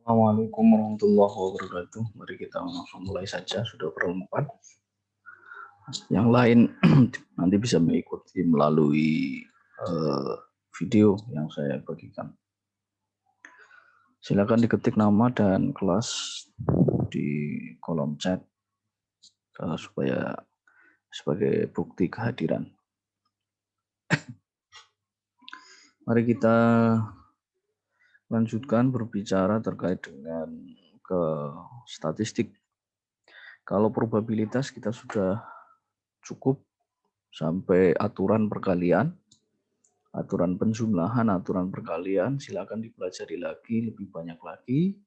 Assalamualaikum warahmatullahi wabarakatuh. Mari kita langsung mulai saja. Sudah berempat. Yang lain nanti bisa mengikuti melalui video yang saya bagikan. Silakan diketik nama dan kelas di kolom chat supaya sebagai bukti kehadiran. Mari kita lanjutkan berbicara terkait dengan statistik. Kalau probabilitas kita sudah cukup sampai aturan perkalian, aturan penjumlahan, aturan perkalian, silakan dipelajari lagi, lebih banyak lagi,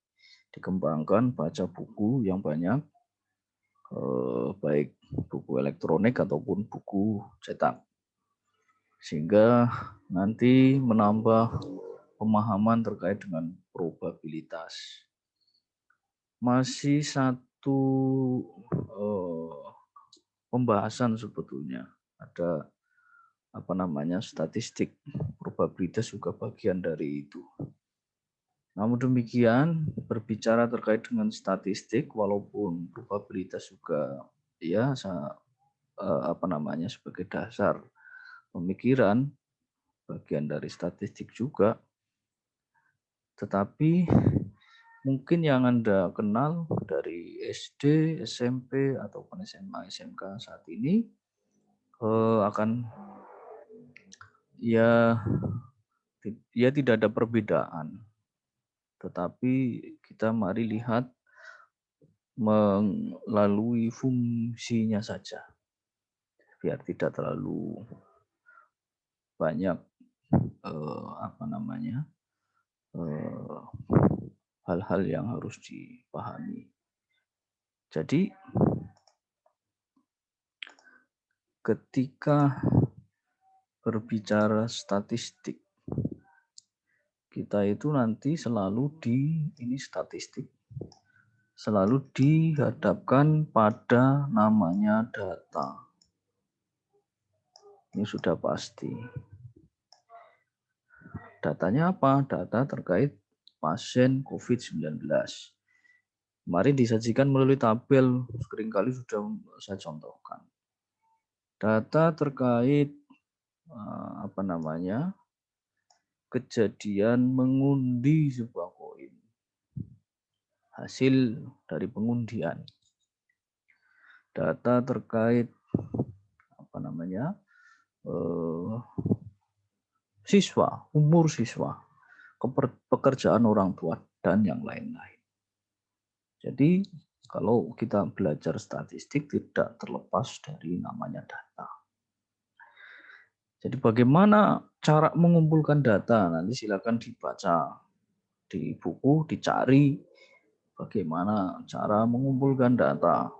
dikembangkan, baca buku yang banyak, baik buku elektronik ataupun buku cetak, sehingga nanti menambah pemahaman terkait dengan probabilitas. Masih satu pembahasan sebetulnya, ada statistik, probabilitas juga bagian dari itu. Namun demikian, berbicara terkait dengan statistik, walaupun probabilitas juga sebagai dasar pemikiran, bagian dari statistik juga, tetapi mungkin yang Anda kenal dari SD, SMP, ataupun SMA, SMK saat ini akan tidak ada perbedaan. Tetapi kita mari lihat melalui fungsinya saja, biar tidak terlalu banyak hal-hal yang harus dipahami. Jadi ketika berbicara statistik, kita itu nanti selalu selalu dihadapkan pada namanya data. Ini sudah pasti. Datanya apa? Data terkait pasien COVID-19. Kemarin disajikan melalui tabel, seringkali sudah saya contohkan. Data terkait kejadian mengundi sebuah koin. Hasil dari pengundian. Data terkait siswa, umur siswa, pekerjaan orang tua, dan yang lain-lain. Jadi kalau kita belajar statistik tidak terlepas dari namanya data. Jadi bagaimana cara mengumpulkan data? Nanti silakan dibaca di buku, dicari bagaimana cara mengumpulkan data.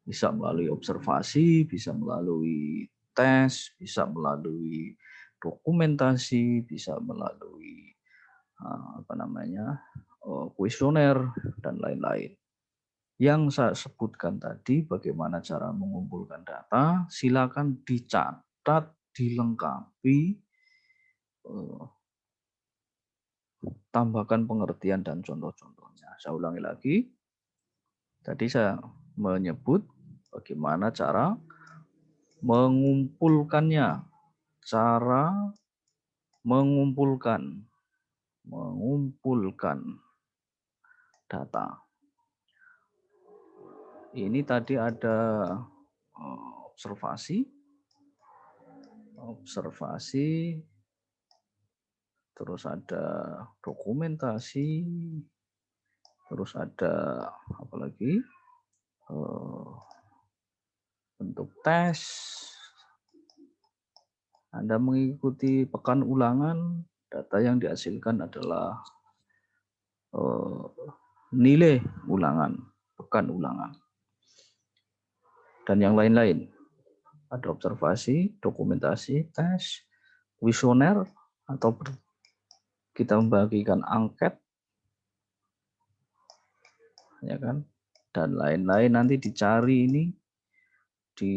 Bisa melalui observasi, bisa melalui tes, bisa melalui dokumentasi, bisa melalui kuesioner dan lain-lain. Yang saya sebutkan tadi bagaimana cara mengumpulkan data, silakan dicatat, dilengkapi, tambahkan pengertian dan contoh-contohnya. Saya ulangi lagi. Tadi saya menyebut bagaimana cara mengumpulkannya, cara mengumpulkan data. Ini tadi ada observasi, terus ada dokumentasi, terus ada apa lagi? Bentuk tes. Anda mengikuti pekan ulangan, data yang dihasilkan adalah nilai ulangan, pekan ulangan, dan yang lain-lain. Ada observasi, dokumentasi, tes, kuesioner, atau kita membagikan angket, ya kan, dan lain-lain. Nanti dicari ini di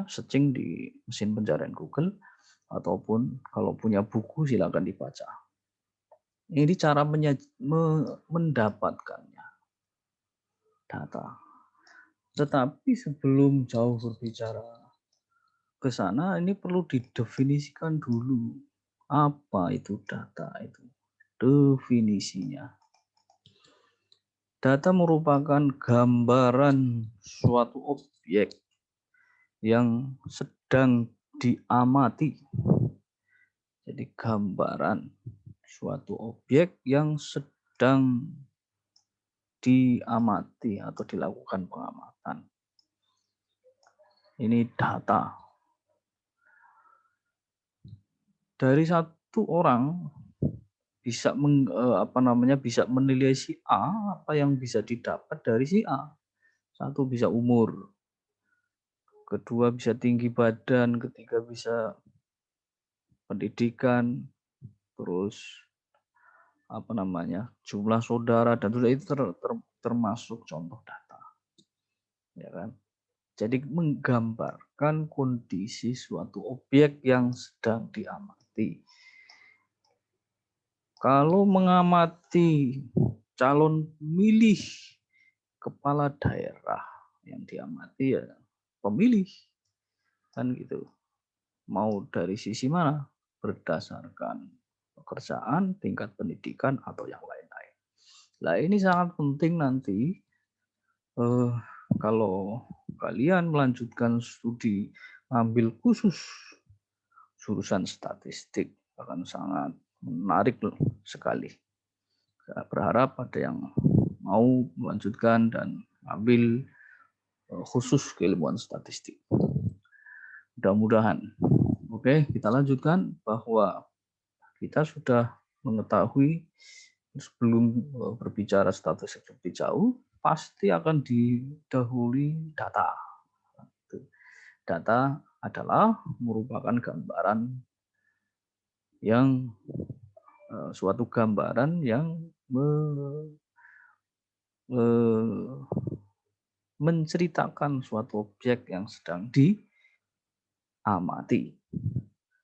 searching di mesin pencarian Google, ataupun kalau punya buku silakan dibaca. Ini cara mendapatkannya, data. Tetapi sebelum jauh berbicara ke sana, ini perlu didefinisikan dulu. Apa itu data itu? Definisinya. Data merupakan gambaran suatu objek yang sedang diamati. Jadi gambaran suatu objek yang sedang diamati atau dilakukan pengamatan. Ini data. Dari satu orang bisa bisa menilai si A, apa yang bisa didapat dari si A. Satu bisa umur, kedua bisa tinggi badan, ketiga bisa pendidikan, terus jumlah saudara, dan itu termasuk contoh data, ya kan? Jadi menggambarkan kondisi suatu objek yang sedang diamati. Kalau mengamati calon pemilih kepala daerah, yang diamati ya pemilih, kan gitu. Mau dari sisi mana? Berdasarkan pekerjaan, tingkat pendidikan, atau yang lain-lain. Nah, ini sangat penting nanti kalau kalian melanjutkan studi ambil khusus jurusan statistik, akan sangat menarik sekali. Saya berharap ada yang mau melanjutkan dan ambil khusus keilmuan statistik. Mudah-mudahan. Oke, kita lanjutkan bahwa kita sudah mengetahui sebelum berbicara statistik lebih jauh, pasti akan didahului data. Data adalah merupakan gambaran yang suatu gambaran yang menceritakan suatu objek yang sedang diamati.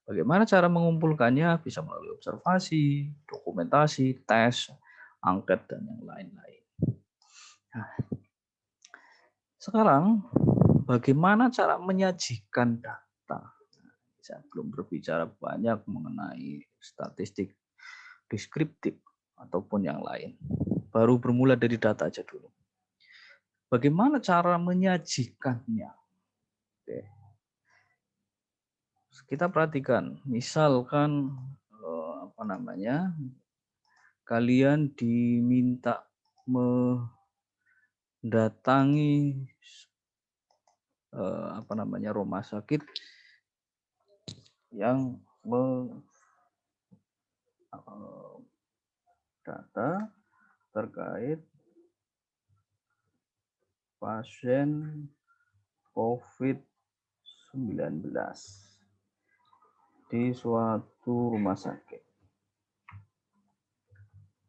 Bagaimana cara mengumpulkannya? Bisa melalui observasi, dokumentasi, tes, angket, dan yang lain-lain. Nah, sekarang bagaimana cara menyajikan data? Saya belum berbicara banyak mengenai statistik deskriptif ataupun yang lain. Baru bermula dari data aja dulu. Bagaimana cara menyajikannya? Oke. Kita perhatikan, misalkan kalian diminta mendatangi rumah sakit yang data terkait pasien COVID-19 di suatu rumah sakit.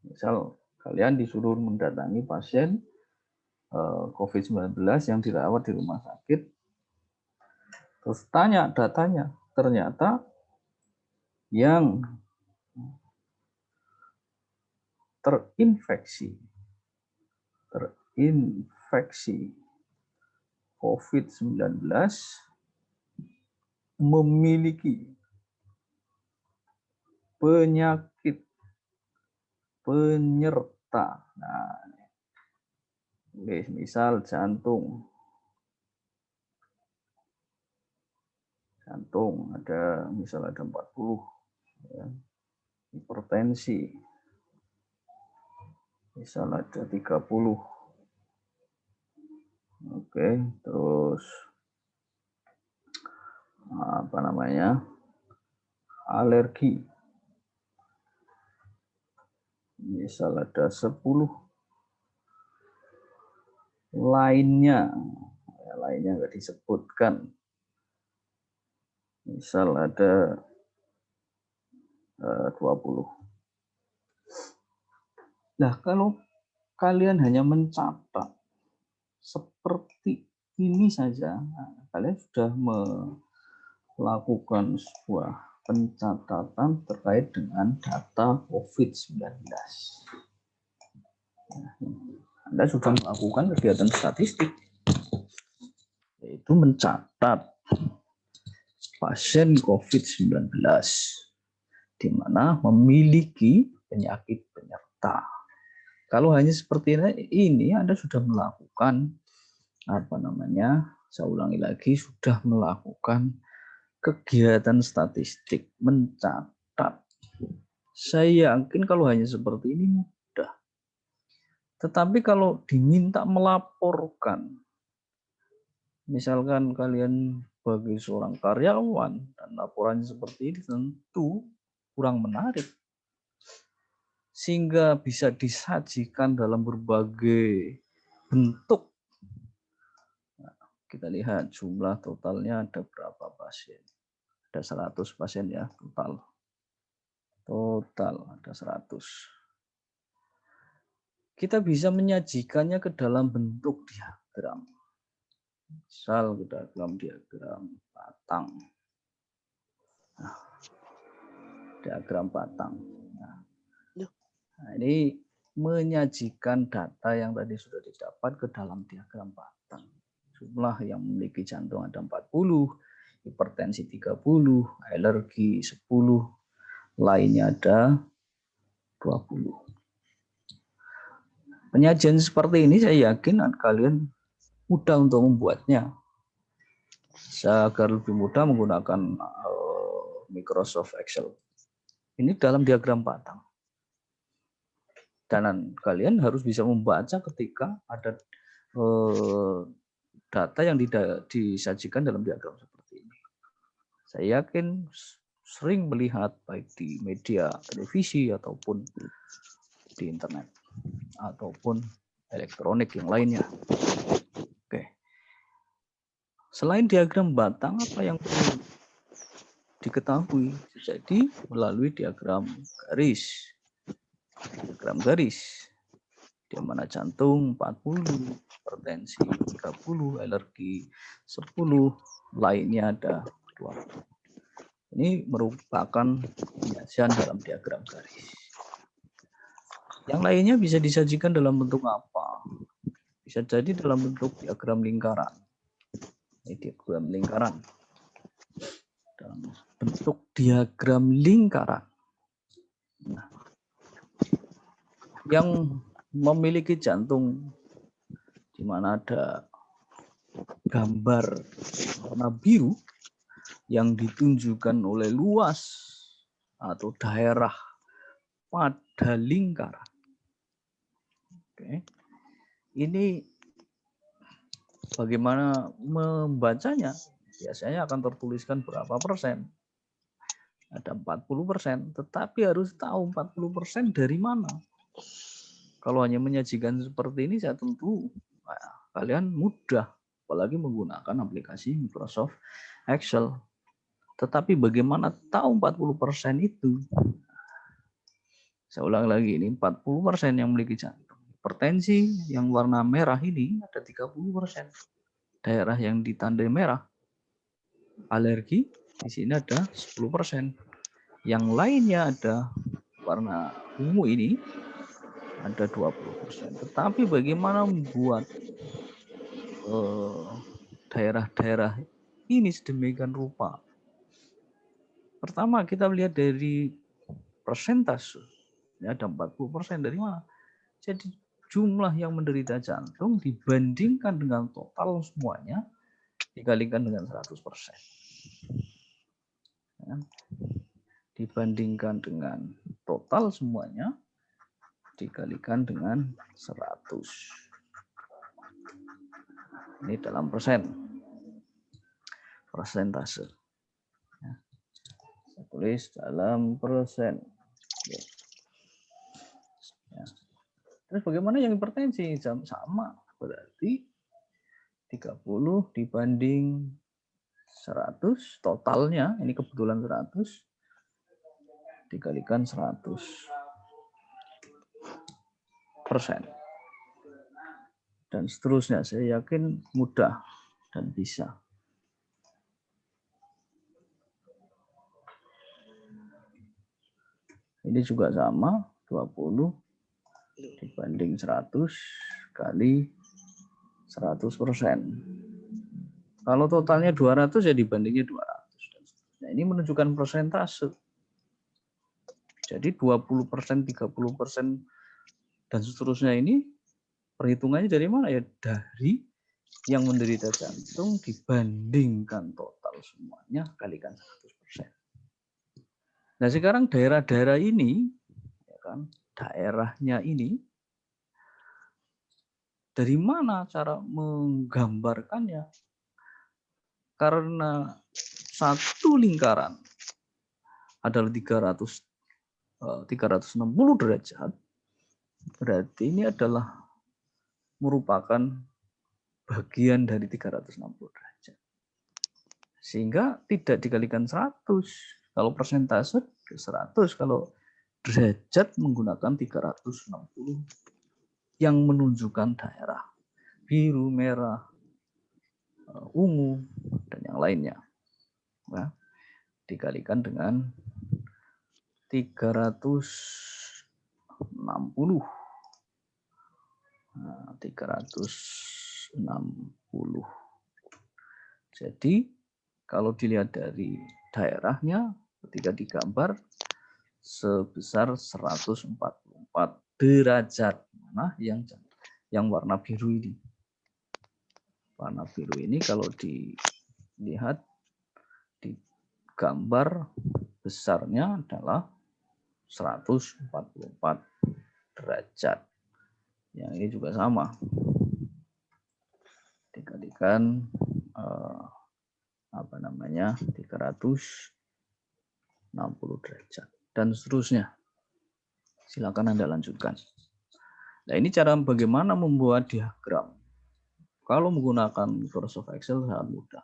Misal kalian disuruh mendatangi pasien COVID-19 yang dirawat di rumah sakit, terus tanya datanya, ternyata yang terinfeksi COVID-19 memiliki penyakit penyerta. Nah, misal jantung ada 40, ya. Hipertensi misal ada 30. Oke, terus alergi misal ada 10. Lainnya nggak disebutkan, misal ada 20. Nah, kalau kalian hanya mencatat seperti ini saja, kalian sudah melakukan sebuah pencatatan terkait dengan data COVID-19. Anda sudah melakukan kegiatan statistik, yaitu mencatat pasien COVID-19 di mana memiliki penyakit penyerta. Kalau hanya seperti ini, Anda sudah melakukan saya ulangi lagi, sudah melakukan kegiatan statistik, mencatat. Saya yakin kalau hanya seperti ini mudah. Tetapi kalau diminta melaporkan, misalkan kalian bagi seorang karyawan dan laporannya seperti ini, tentu kurang menarik. Sehingga bisa disajikan dalam berbagai bentuk. Nah, kita lihat jumlah totalnya ada berapa pasien. Ada 100 pasien ya total. Total ada 100. Kita bisa menyajikannya ke dalam bentuk diagram. Misal kita dalam diagram batang. Nah, diagram batang. Nah, ini menyajikan data yang tadi sudah didapat ke dalam diagram batang. Jumlah yang memiliki jantung ada 40, hipertensi 30, alergi 10, lainnya ada 20. Penyajian seperti ini saya yakin kalian mudah untuk membuatnya. Agar lebih mudah menggunakan Microsoft Excel. Ini dalam diagram batang. Dan kalian harus bisa membaca ketika ada data yang disajikan dalam diagram seperti ini. Saya yakin sering melihat baik di media televisi ataupun di internet ataupun elektronik yang lainnya. Oke. Selain diagram batang, apa yang perlu diketahui? Jadi melalui diagram garis. Diagram garis. Di mana jantung 40, hipertensi 30, alergi 10, lainnya ada 20. Ini merupakan penyajian dalam diagram garis. Yang lainnya bisa disajikan dalam bentuk apa? Bisa jadi dalam bentuk diagram lingkaran. Ini diagram lingkaran. Dalam bentuk diagram lingkaran. Nah, yang memiliki jantung di mana ada gambar warna biru yang ditunjukkan oleh luas atau daerah pada lingkaran. Oke. Ini bagaimana membacanya? Biasanya akan tertuliskan berapa persen. Ada 40%, tetapi harus tahu 40% dari mana. Kalau hanya menyajikan seperti ini, saya tentu kalian mudah, apalagi menggunakan aplikasi Microsoft Excel. Tetapi bagaimana tahu 40% itu? Saya ulang lagi, ini 40% yang memiliki jantung. Hipertensi yang warna merah ini ada 30%. Daerah yang ditandai merah. Alergi di sini ada 10%. Yang lainnya ada warna ungu ini ada 20%. Tetapi bagaimana membuat daerah-daerah ini sedemikian rupa? Pertama kita lihat dari persentase. Ini ada 40% dari mana? Jadi jumlah yang menderita jantung dibandingkan dengan total semuanya dikalikan dengan 100%. Ya. Dibandingkan dengan total semuanya dikalikan dengan 100. Ini dalam persen. Persentase. Ya. Saya tulis dalam persen. Ya. Terus bagaimana yang hipertensi? Sama, berarti 30 dibanding 100, totalnya, ini kebetulan 100, dikalikan 100%. Dan seterusnya, saya yakin mudah dan bisa. Ini juga sama, 20 dibanding 100 kali 100%. Kalau totalnya 200 ya dibandingnya 200. Nah, ini menunjukkan persentase. Jadi 20%, 30%, dan seterusnya ini perhitungannya dari mana ya? Dari yang menderita jantung dibandingkan total semuanya kalikan 100%. Nah, sekarang daerah-daerah ini, ya kan, daerahnya ini, dari mana cara menggambarkannya? Karena satu lingkaran adalah 360 derajat, berarti ini adalah merupakan bagian dari 360 derajat. Sehingga tidak dikalikan 100. Kalau persentase 100, kalau derajat menggunakan 360 yang menunjukkan daerah biru, merah, ungu, dan yang lainnya. Nah, dikalikan dengan 360. Nah, 360. Jadi kalau dilihat dari daerahnya ketika digambar sebesar 144 derajat. Nah, yang warna biru ini. Warna biru ini kalau dilihat di gambar besarnya adalah 144 derajat. Yang ini juga sama. Dikalikan 360 derajat dan seterusnya. Silakan Anda lanjutkan. Nah, ini cara bagaimana membuat diagram. Kalau menggunakan Microsoft Excel sangat mudah.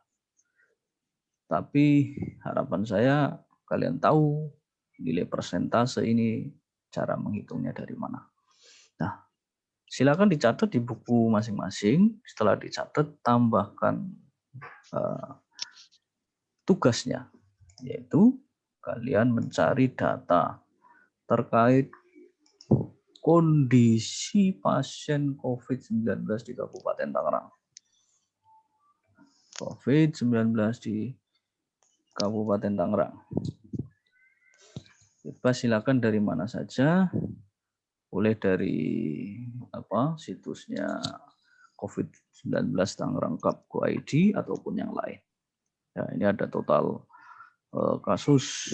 Tapi harapan saya kalian tahu nilai persentase ini cara menghitungnya dari mana. Nah, silakan dicatat di buku masing-masing. Setelah dicatat, tambahkan tugasnya, yaitu kalian mencari data terkait kondisi pasien COVID-19 di Kabupaten Tangerang. COVID-19 di Kabupaten Tangerang. Bebas silakan dari mana saja, boleh dari situsnya COVID-19 Tangerang Cup.go.id ataupun yang lain. Ya, ini ada total kasus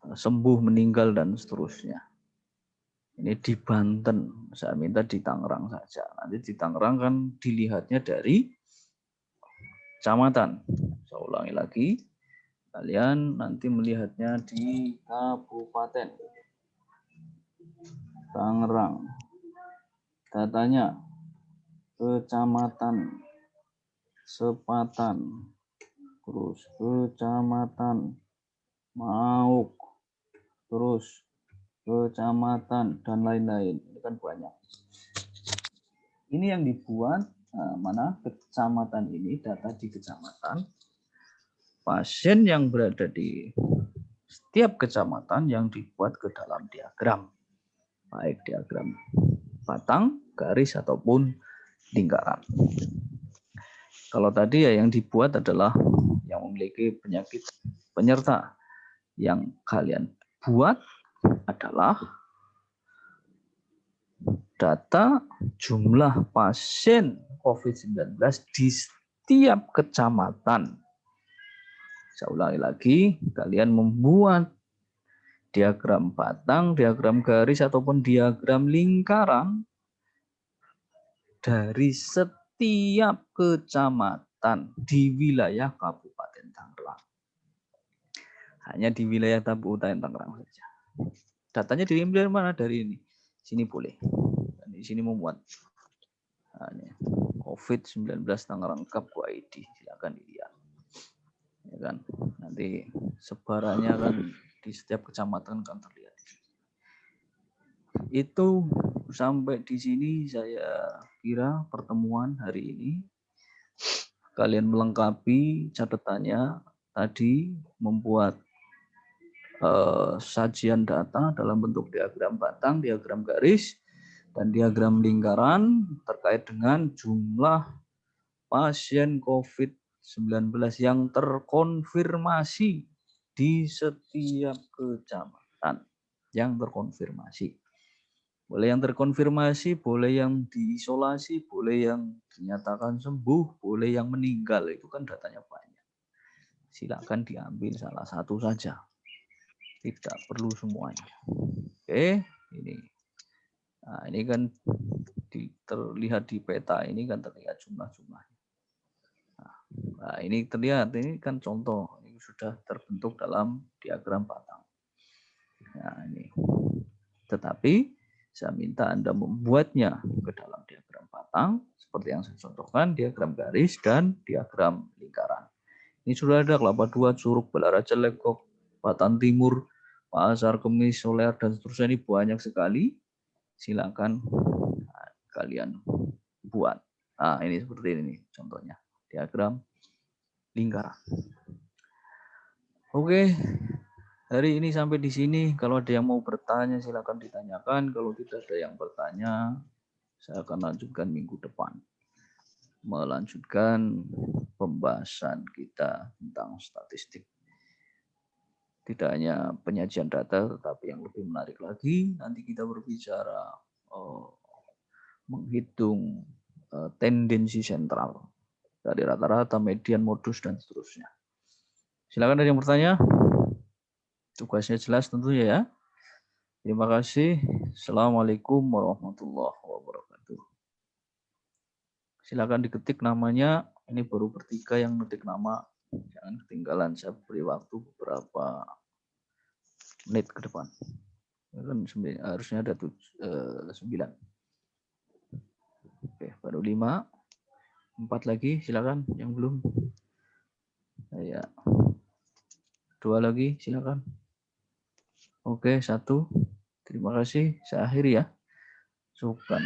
sembuh, meninggal, dan seterusnya. Ini di Banten, saya minta di Tangerang saja. Nanti di Tangerang kan dilihatnya dari kecamatan. Saya ulangi lagi, kalian nanti melihatnya di Kabupaten Tangerang. Datanya kecamatan, Sepatan, terus kecamatan Mauk, terus kecamatan, dan lain-lain. Ini kan banyak. Ini yang dibuat mana kecamatan ini, data di kecamatan, pasien yang berada di setiap kecamatan yang dibuat ke dalam diagram, baik diagram batang, garis, ataupun lingkaran. Kalau tadi ya yang dibuat adalah yang memiliki penyakit penyerta. Yang kalian buat adalah data jumlah pasien COVID-19 di setiap kecamatan. Saya ulangi lagi, kalian membuat diagram batang, diagram garis, ataupun diagram lingkaran dari setiap kecamatan di wilayah Kabupaten Tangerang. Hanya di wilayah Kabupaten Tangerang saja. Datanya diambil dari mana? Dari ini. Sini boleh. Dan di sini memuat COVID-19 Tangerang Cup.go.id. Silakan dilihat. Ya kan? Nanti sebarannya kan di setiap kecamatan kan terlihat. Itu sampai di sini saya kira pertemuan hari ini. Kalian melengkapi catatannya tadi, membuat sajian data dalam bentuk diagram batang, diagram garis, dan diagram lingkaran terkait dengan jumlah pasien COVID-19 yang terkonfirmasi di setiap kecamatan yang terkonfirmasi. Boleh yang terkonfirmasi, boleh yang diisolasi, boleh yang dinyatakan sembuh, boleh yang meninggal. Itu kan datanya banyak. Silakan diambil salah satu saja. Tidak perlu semuanya. Oke, ini. Nah, ini kan terlihat di peta ini kan terlihat jumlah-jumlahnya. Nah, ini terlihat, ini kan contoh. Ini sudah terbentuk dalam diagram batang. Nah, ini. Tetapi saya minta Anda membuatnya ke dalam diagram batang, seperti yang saya contohkan, diagram garis dan diagram lingkaran. Ini sudah ada Kelapa Dua, Curug, Balaraja, Legok, Batan Timur, Pasar Kemis, Soler, dan seterusnya. Ini banyak sekali. Silakan kalian buat. Nah, ini seperti ini contohnya, diagram lingkaran. Oke. Hari ini sampai di sini. Kalau ada yang mau bertanya, silakan ditanyakan. Kalau tidak ada yang bertanya, saya akan lanjutkan minggu depan. Melanjutkan pembahasan kita tentang statistik. Tidak hanya penyajian data, tetapi yang lebih menarik lagi, nanti kita berbicara menghitung tendensi sentral dari rata-rata, median, modus, dan seterusnya. Silakan ada yang bertanya. Tugasnya jelas tentunya ya. Terima kasih. Assalamualaikum warahmatullahi wabarakatuh. Silakan diketik namanya. Ini baru bertiga yang ngetik nama. Jangan ketinggalan. Saya beri waktu beberapa menit ke depan. Harusnya ada 9. Oke, baru 5. 4 lagi. Silakan yang belum. Ya. 2 lagi. Silakan. Oke, 1. Terima kasih. Saya akhiri ya. Syukran.